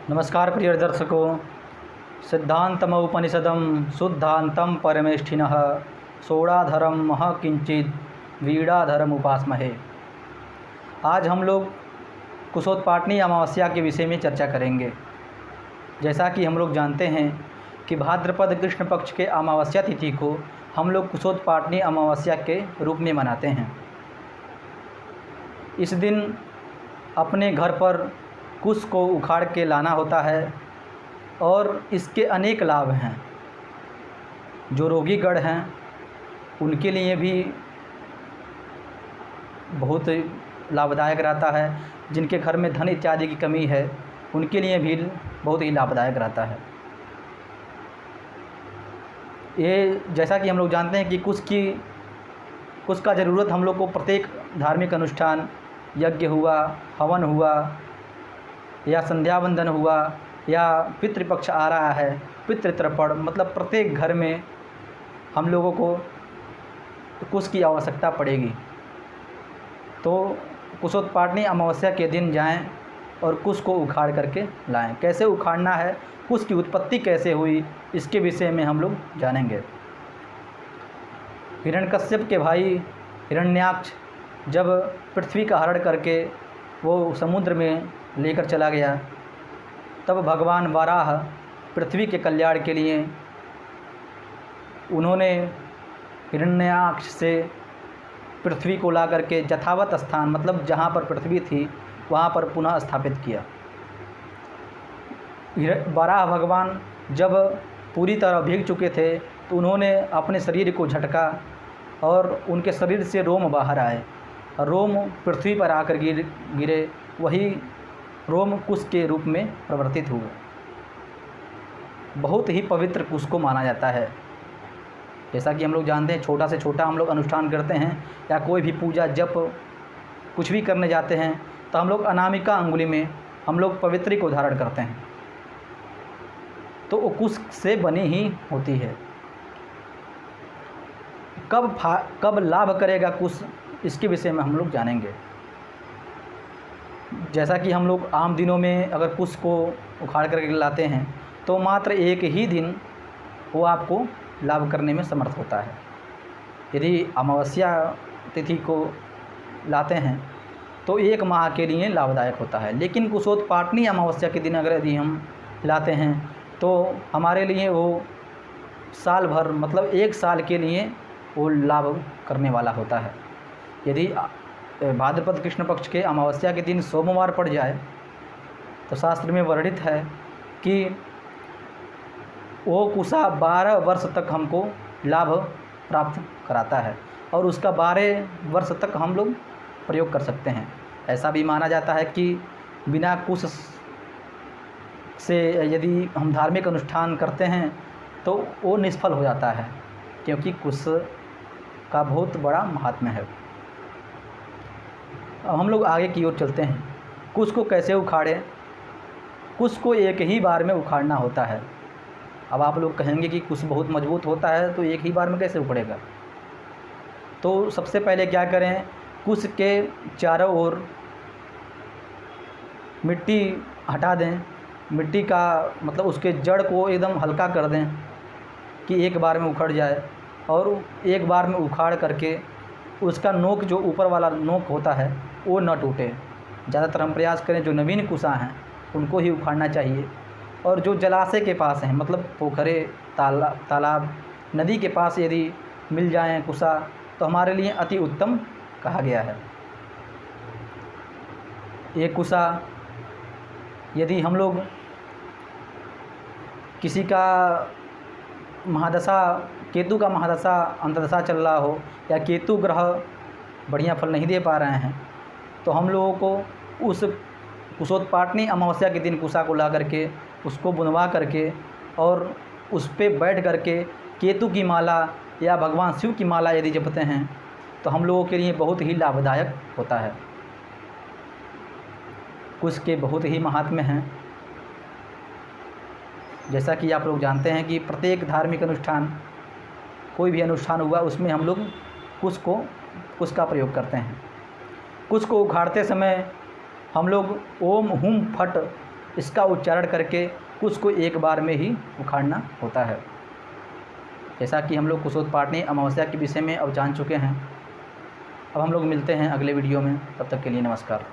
नमस्कार प्रिय दर्शकों। सिद्धांतमौपनिषदं शुद्धांतं परमेष्ठिनः सोडाधरम मह किंचित वीणाधरम उपासमहे। आज हम लोग कुशोत्पाटनी अमावस्या के विषय में चर्चा करेंगे। जैसा कि हम लोग जानते हैं कि भाद्रपद कृष्ण पक्ष के अमावस्या तिथि को हम लोग कुशोत्पाटनी अमावस्या के रूप में मनाते हैं। इस दिन अपने घर पर कुश को उखाड़ के लाना होता है और इसके अनेक लाभ हैं। जो रोगीगण हैं उनके लिए भी बहुत लाभदायक रहता है। जिनके घर में धन इत्यादि की कमी है उनके लिए भी बहुत ही लाभदायक रहता है। ये जैसा कि हम लोग जानते हैं कि कुश का ज़रूरत हम लोग को प्रत्येक धार्मिक अनुष्ठान, यज्ञ हुआ, हवन हुआ या संध्या वंदन हुआ या पितृपक्ष आ रहा है, पितृतर्पण, मतलब प्रत्येक घर में हम लोगों को कुश की आवश्यकता पड़ेगी। तो कुशोत्पाटनी अमावस्या के दिन जाएं और कुश को उखाड़ करके लाएं। कैसे उखाड़ना है, कुश की उत्पत्ति कैसे हुई, इसके विषय में हम लोग जानेंगे। हिरण्यकश्यप के भाई हिरण्याक्ष जब पृथ्वी का हरण करके वो समुद्र में लेकर चला गया, तब भगवान वाराह पृथ्वी के कल्याण के लिए उन्होंने हिरण्याक्ष से पृथ्वी को ला करके यथावत स्थान, मतलब जहाँ पर पृथ्वी थी वहाँ पर पुनः स्थापित किया। वाराह भगवान जब पूरी तरह भीग चुके थे तो उन्होंने अपने शरीर को झटका और उनके शरीर से रोम बाहर आए। रोम पृथ्वी पर आकर गिरे, वही रोम कुश के रूप में परिवर्तित हुए। बहुत ही पवित्र कुश को माना जाता है। जैसा कि हम लोग जानते हैं, छोटा से छोटा हम लोग अनुष्ठान करते हैं या कोई भी पूजा जप कुछ भी करने जाते हैं तो हम लोग अनामिका अंगुली में हम लोग पवित्री को धारण करते हैं, तो वो कुश से बनी ही होती है। कब लाभ करेगा कुश, इसके विषय में हम लोग जानेंगे। जैसा कि हम लोग आम दिनों में अगर कुश को उखाड़ करके लाते हैं तो मात्र एक ही दिन वो आपको लाभ करने में समर्थ होता है। यदि अमावस्या तिथि को लाते हैं तो एक माह के लिए लाभदायक होता है। लेकिन कुशोत्पाटनी अमावस्या के दिन अगर यदि हम लाते हैं तो हमारे लिए वो साल भर, मतलब एक साल के लिए वो लाभ करने वाला होता है। यदि भाद्रपद कृष्ण पक्ष के अमावस्या के दिन सोमवार पड़ जाए तो शास्त्र में वर्णित है कि वो कुशा 12 वर्ष तक हमको लाभ प्राप्त कराता है और उसका 12 वर्ष तक हम लोग प्रयोग कर सकते हैं। ऐसा भी माना जाता है कि बिना कुश से यदि हम धार्मिक अनुष्ठान करते हैं तो वो निष्फल हो जाता है, क्योंकि कुश का बहुत बड़ा महात्म्य है। अब हम लोग आगे की ओर चलते हैं। कुश को कैसे उखाड़ें? कुश को एक ही बार में उखाड़ना होता है। अब आप लोग कहेंगे कि कुश बहुत मजबूत होता है तो एक ही बार में कैसे उखड़ेगा? तो सबसे पहले क्या करें, कुश के चारों ओर मिट्टी हटा दें। मिट्टी का मतलब उसके जड़ को एकदम हल्का कर दें कि एक बार में उखड़ जाए, और एक बार में उखाड़ करके उसका नोक, जो ऊपर वाला नोक होता है, वो न टूटे। ज़्यादातर हम प्रयास करें जो नवीन कुशा हैं उनको ही उखाड़ना चाहिए। और जो जलाशय के पास हैं, मतलब पोखरे, तालाब, नदी के पास यदि मिल जाएं कुशा तो हमारे लिए अति उत्तम कहा गया है। ये कुशा यदि हम लोग किसी का महादशा, केतु का महादशा अंतर्दशा चल रहा हो या केतु ग्रह बढ़िया फल नहीं दे पा रहे हैं, तो हम लोगों को उस कुशोत्पाटनी अमावस्या के दिन कुशा को ला करके उसको बुनवा करके और उस पर बैठ करके केतु की माला या भगवान शिव की माला यदि जपते हैं तो हम लोगों के लिए बहुत ही लाभदायक होता है। कुश के बहुत ही महात्म्य हैं। जैसा कि आप लोग जानते हैं कि प्रत्येक धार्मिक अनुष्ठान, कोई भी अनुष्ठान हुआ, उसमें हम लोग कुश का प्रयोग करते हैं। कुश को उखाड़ते समय हम लोग ओम हुम फट इसका उच्चारण करके कुश को एक बार में ही उखाड़ना होता है। जैसा कि हम लोग कुशोत्पाटनी अमावस्या के विषय में अब जान चुके हैं। अब हम लोग मिलते हैं अगले वीडियो में, तब तक के लिए नमस्कार।